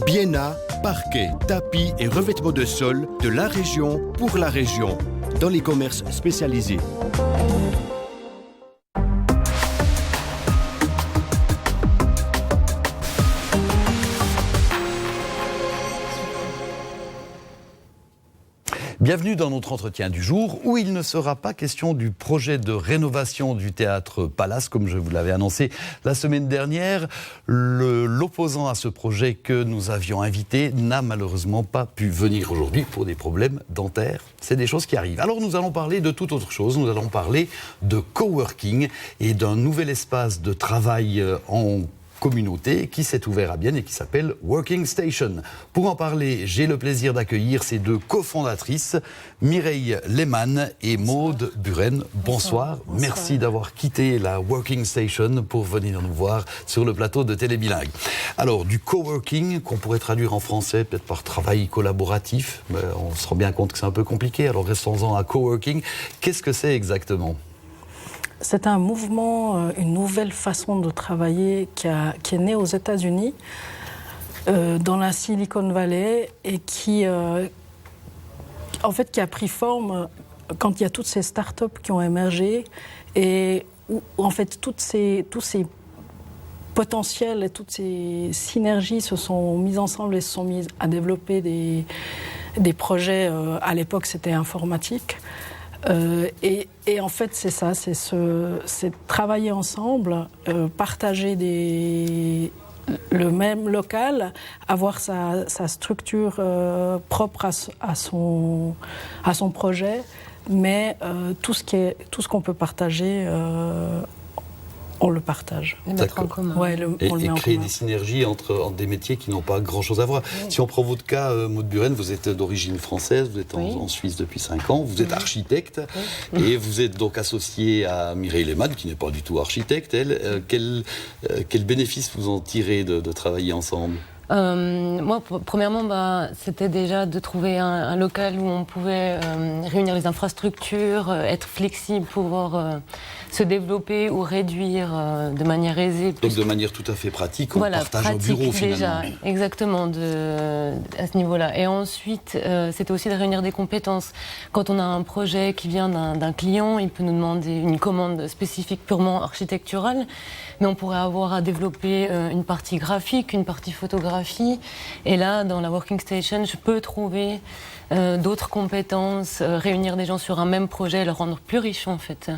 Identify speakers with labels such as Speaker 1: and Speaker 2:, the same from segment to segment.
Speaker 1: Biena, parquet, tapis et revêtements de sol de la région pour la région, dans les commerces spécialisés.
Speaker 2: Bienvenue dans notre entretien du jour où il ne sera pas question du projet de rénovation du théâtre Palace comme je vous l'avais annoncé la semaine dernière. L'opposant à ce projet que nous avions invité n'a malheureusement pas pu venir aujourd'hui pour des problèmes dentaires. C'est des choses qui arrivent. Alors nous allons parler de toute autre chose. Nous allons parler de coworking et d'un nouvel espace de travail en communauté qui s'est ouvert à Bienne et qui s'appelle Working Station. Pour en parler, j'ai le plaisir d'accueillir ces deux cofondatrices, Mireille Lehmann et Maude Buren. Bonsoir. Merci d'avoir quitté la Working Station pour venir nous voir sur le plateau de Télé Bilingue. Alors, du coworking, qu'on pourrait traduire en français peut-être par travail collaboratif, mais on se rend bien compte que c'est un peu compliqué, alors restons-en à coworking. Qu'est-ce que c'est exactement ?
Speaker 3: C'est un mouvement, une nouvelle façon de travailler qui est née aux États-Unis, dans la Silicon Valley, et qui a pris forme quand il y a toutes ces startups qui ont émergé, et où en fait tous ces potentiels et toutes ces synergies se sont mises ensemble et se sont mises à développer des projets. À l'époque, c'était informatique. Et en fait, c'est ça, c'est travailler ensemble, partager le même local, avoir sa structure propre à son projet, mais tout ce qu'on peut partager, on le partage.
Speaker 4: Le mettre en commun.
Speaker 3: Ouais,
Speaker 2: et créer des synergies entre des métiers qui n'ont pas grand-chose à voir. Oui. Si on prend votre cas, Maude Buren, vous êtes d'origine française, vous êtes en Suisse depuis 5 ans, vous êtes architecte, et vous êtes donc associée à Mireille Lehmann, qui n'est pas du tout architecte, elle. Quel bénéfice vous en tirez de travailler ensemble ?
Speaker 4: Moi, premièrement, c'était déjà de trouver un local où on pouvait réunir les infrastructures, être flexible, pouvoir se développer ou réduire de manière aisée.
Speaker 2: Donc de manière tout à fait pratique, on partage un bureau finalement.
Speaker 4: Déjà, exactement, à ce niveau-là. Et ensuite, c'était aussi de réunir des compétences. Quand on a un projet qui vient d'un client, il peut nous demander une commande spécifique purement architecturale, mais on pourrait avoir à développer une partie graphique, une partie photographie. Et là, dans la Working Station, je peux trouver d'autres compétences, réunir des gens sur un même projet, le rendre plus riche en fait.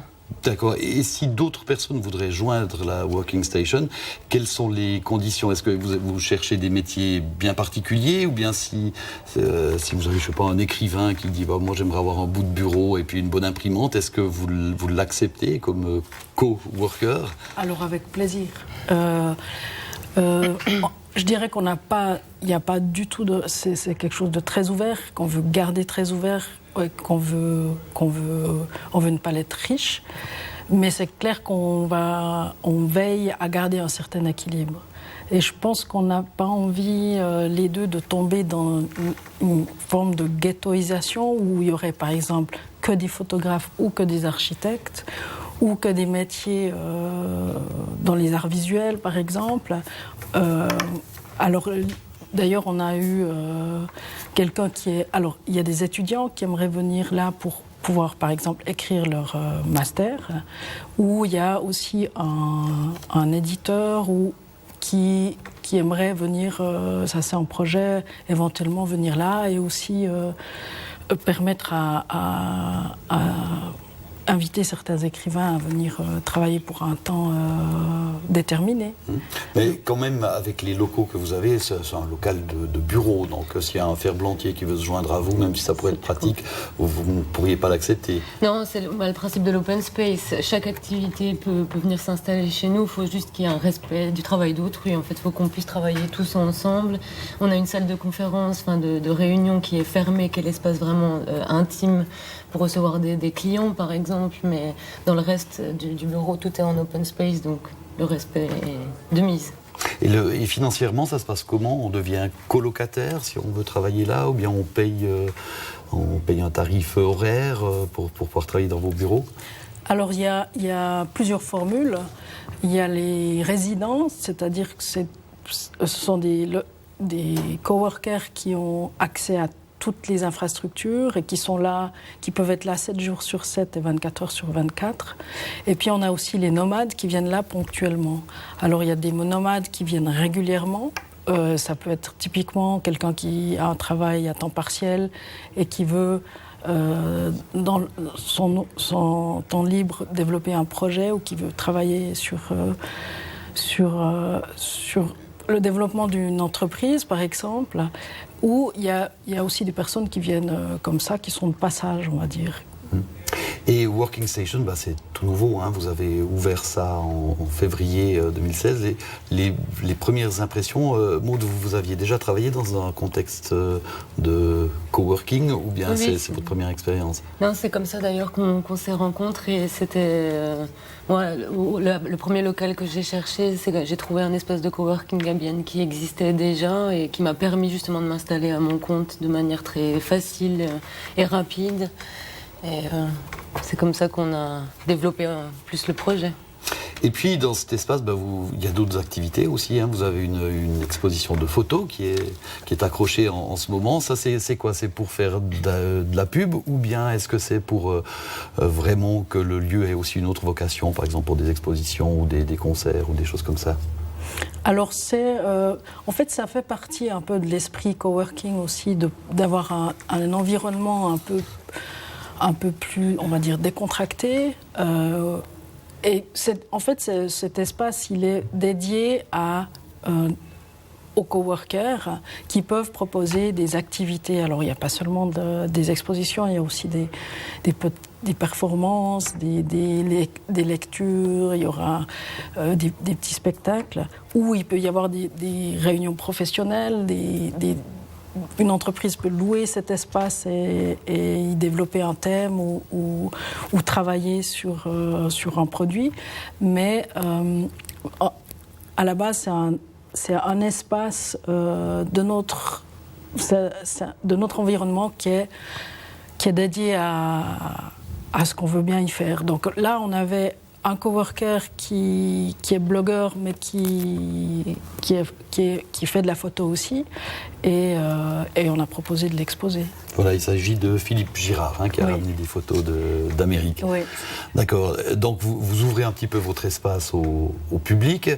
Speaker 2: D'accord. Et si d'autres personnes voudraient joindre la Working Station, quelles sont les conditions ? Est-ce que vous cherchez des métiers bien particuliers, ou bien si vous avez, je sais pas, un écrivain qui dit moi j'aimerais avoir un bout de bureau et puis une bonne imprimante, est-ce que vous l'acceptez comme co-worker ?
Speaker 3: Alors avec plaisir. Je dirais il n'y a pas du tout c'est quelque chose de très ouvert, qu'on veut garder très ouvert, on veut une palette riche, mais c'est clair qu'on veille à garder un certain équilibre. Et je pense qu'on n'a pas envie, les deux, de tomber dans une forme de ghettoisation où il y aurait par exemple que des photographes ou que des architectes, ou que des métiers dans les arts visuels, par exemple. Alors, d'ailleurs, on a eu quelqu'un Alors, il y a des étudiants qui aimeraient venir là pour pouvoir, par exemple, écrire leur master, ou il y a aussi un éditeur qui aimerait venir, ça c'est un projet, éventuellement venir là, et aussi permettre à inviter certains écrivains à venir travailler pour un temps déterminé.
Speaker 2: Mais quand même, avec les locaux que vous avez, c'est un local de bureau, donc s'il y a un ferblantier qui veut se joindre à vous, même si ça pourrait être pratique, vous ne pourriez pas l'accepter.
Speaker 4: Non, c'est le principe de l'open space. Chaque activité peut venir s'installer chez nous, il faut juste qu'il y ait un respect du travail d'autrui. En fait, il faut qu'on puisse travailler tous ensemble. On a une salle de conférence, de réunion qui est fermée, qui est l'espace vraiment intime pour recevoir des clients, par exemple, mais dans le reste du bureau, tout est en open space, donc le respect est de mise.
Speaker 2: Et financièrement, ça se passe comment ? On devient colocataire si on veut travailler là, ou bien on paye un tarif horaire pour pouvoir travailler dans vos bureaux ?
Speaker 3: Alors, il y a plusieurs formules. Il y a les résidences, c'est-à-dire que ce sont des coworkers qui ont accès à toutes les infrastructures et qui sont là, qui peuvent être là 7 jours sur 7 et 24 heures sur 24. Et puis on a aussi les nomades qui viennent là ponctuellement. Alors il y a des nomades qui viennent régulièrement. Ça peut être typiquement quelqu'un qui a un travail à temps partiel et qui veut, dans son temps libre, développer un projet ou qui veut travailler sur le développement d'une entreprise, par exemple, où il y a aussi des personnes qui viennent comme ça, qui sont de passage, on va dire.
Speaker 2: Et Working Station, c'est tout nouveau, hein. Vous avez ouvert ça en février 2016. Les premières impressions, Maud, vous aviez déjà travaillé dans un contexte de coworking ou bien
Speaker 4: oui,
Speaker 2: c'est votre première expérience?
Speaker 4: Non, c'est comme ça d'ailleurs qu'on s'est rencontrés. C'était le premier local que j'ai cherché, j'ai trouvé un espace de coworking à Bienne qui existait déjà et qui m'a permis justement de m'installer à mon compte de manière très facile et rapide. Et c'est comme ça qu'on a développé plus le projet.
Speaker 2: Et puis dans cet espace, il y a d'autres activités aussi, hein. Vous avez une exposition de photos qui est accrochée en ce moment. Ça, c'est quoi? C'est pour faire de la pub ou bien est-ce que c'est pour vraiment que le lieu ait aussi une autre vocation, par exemple pour des expositions ou des concerts ou des choses comme ça?
Speaker 3: Alors en fait, ça fait partie un peu de l'esprit coworking aussi, d'avoir un environnement un peu plus, on va dire, décontracté. Et en fait, cet espace, il est dédié aux coworkers qui peuvent proposer des activités. Alors, il n'y a pas seulement des expositions, il y a aussi des performances, des lectures, il y aura des petits spectacles, où il peut y avoir des réunions professionnelles, une entreprise peut louer cet espace et y développer un thème ou travailler sur un produit. Mais à la base, c'est un espace de notre environnement qui est dédié à ce qu'on veut bien y faire. Donc là, on avait un coworker qui est blogueur, mais qui fait de la photo aussi. Et on a proposé de l'exposer.
Speaker 2: Voilà, il s'agit de Philippe Girard, qui a ramené des photos d'Amérique.
Speaker 3: Oui.
Speaker 2: D'accord. Donc vous ouvrez un petit peu votre espace au public,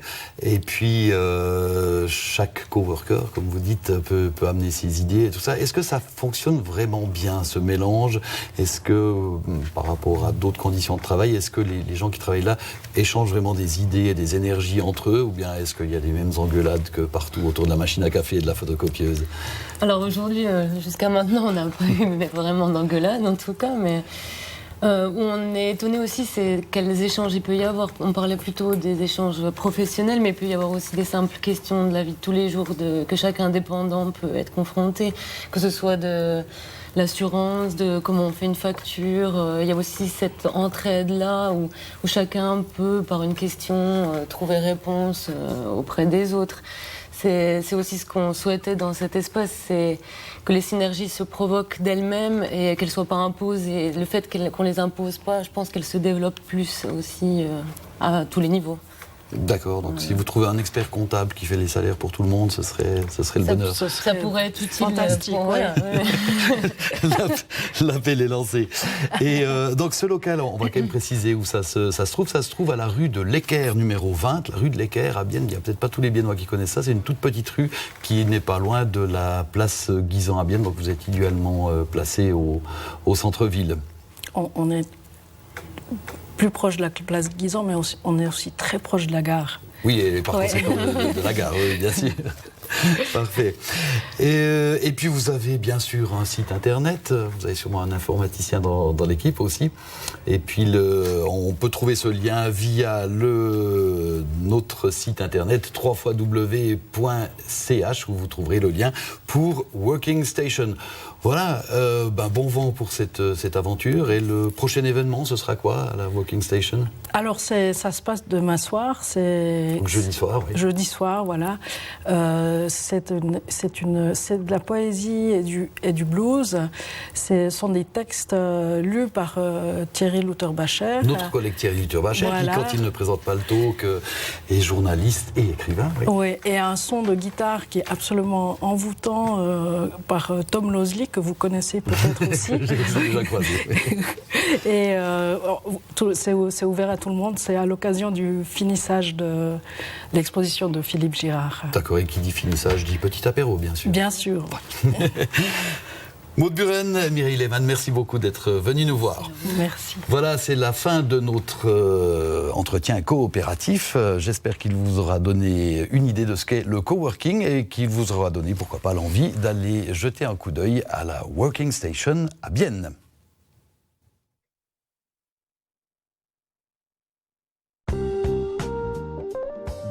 Speaker 2: et puis chaque coworker, comme vous dites, peut amener ses idées et tout ça. Est-ce que ça fonctionne vraiment bien, ce mélange? Est-ce que, par rapport à d'autres conditions de travail, est-ce que les gens qui travaillent là échangent vraiment des idées et des énergies entre eux, ou bien est-ce qu'il y a les mêmes engueulades que partout autour de la machine à café et de la photocopieuse?
Speaker 4: Alors aujourd'hui, jusqu'à maintenant, on n'a pas eu vraiment d'engueulade en tout cas, mais où on est étonné aussi, c'est quels échanges il peut y avoir. On parlait plutôt des échanges professionnels, mais il peut y avoir aussi des simples questions de la vie de tous les jours que chaque indépendant peut être confronté, que ce soit de l'assurance, de comment on fait une facture. Il y a aussi cette entraide-là où chacun peut, par une question, trouver réponse auprès des autres. C'est aussi ce qu'on souhaitait dans cet espace, c'est que les synergies se provoquent d'elles-mêmes et qu'elles ne soient pas imposées. Le fait qu'on ne les impose pas, je pense qu'elles se développent plus aussi à tous les niveaux.
Speaker 2: D'accord, donc si vous trouvez un expert comptable qui fait les salaires pour tout le monde, ce serait le bonheur.
Speaker 4: Ça pourrait être utile.
Speaker 3: Fantastique,
Speaker 2: L'appel est lancé. Et donc ce local, on va quand même préciser où ça se trouve. Ça se trouve à la rue de l'Équerre numéro 20, la rue de l'Équerre à Bienne. Il n'y a peut-être pas tous les Biennois qui connaissent ça. C'est une toute petite rue qui n'est pas loin de la place Guisan à Bienne. Donc vous êtes idéalement placé au centre-ville.
Speaker 3: On est plus proche de la place Guisan, mais on est aussi très proche de la gare.
Speaker 2: Oui, et par conséquent de la gare, oui, bien sûr. Parfait. Et puis vous avez bien sûr un site internet, vous avez sûrement un informaticien dans l'équipe aussi. Et puis on peut trouver ce lien via notre site internet www.ch où vous trouverez le lien pour Working Station. Voilà, bon vent pour cette aventure. Et le prochain événement, ce sera quoi à la Working Station?
Speaker 3: Alors ça se passe demain soir, c'est
Speaker 2: donc jeudi soir, oui.
Speaker 3: Jeudi soir, voilà. c'est de la poésie et du blues. Ce sont des textes lus par Thierry Lutherbacher.
Speaker 2: Notre collègue Thierry Lutherbacher,
Speaker 3: Voilà.
Speaker 2: qui, quand il ne présente pas le talk, est journaliste et écrivain. Oui.
Speaker 3: Oui, et un son de guitare qui est absolument envoûtant par Tom Losley, que vous connaissez peut-être aussi.
Speaker 2: J'ai déjà croisé.
Speaker 3: Et c'est ouvert à tout le monde. C'est à l'occasion du finissage de l'exposition de Philippe Girard.
Speaker 2: D'accord, et qui dit finissage dit petit apéro, bien sûr.
Speaker 3: Bien sûr.
Speaker 2: Maud Buren, Mireille Lehmann, merci beaucoup d'être venue nous voir.
Speaker 3: Merci.
Speaker 2: Voilà, c'est la fin de notre entretien coopératif. J'espère qu'il vous aura donné une idée de ce qu'est le coworking et qu'il vous aura donné, pourquoi pas, l'envie d'aller jeter un coup d'œil à la Working Station à Bienne.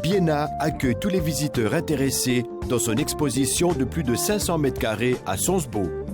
Speaker 1: Biena accueille tous les visiteurs intéressés dans son exposition de plus de 500 mètres carrés à Sonsbo.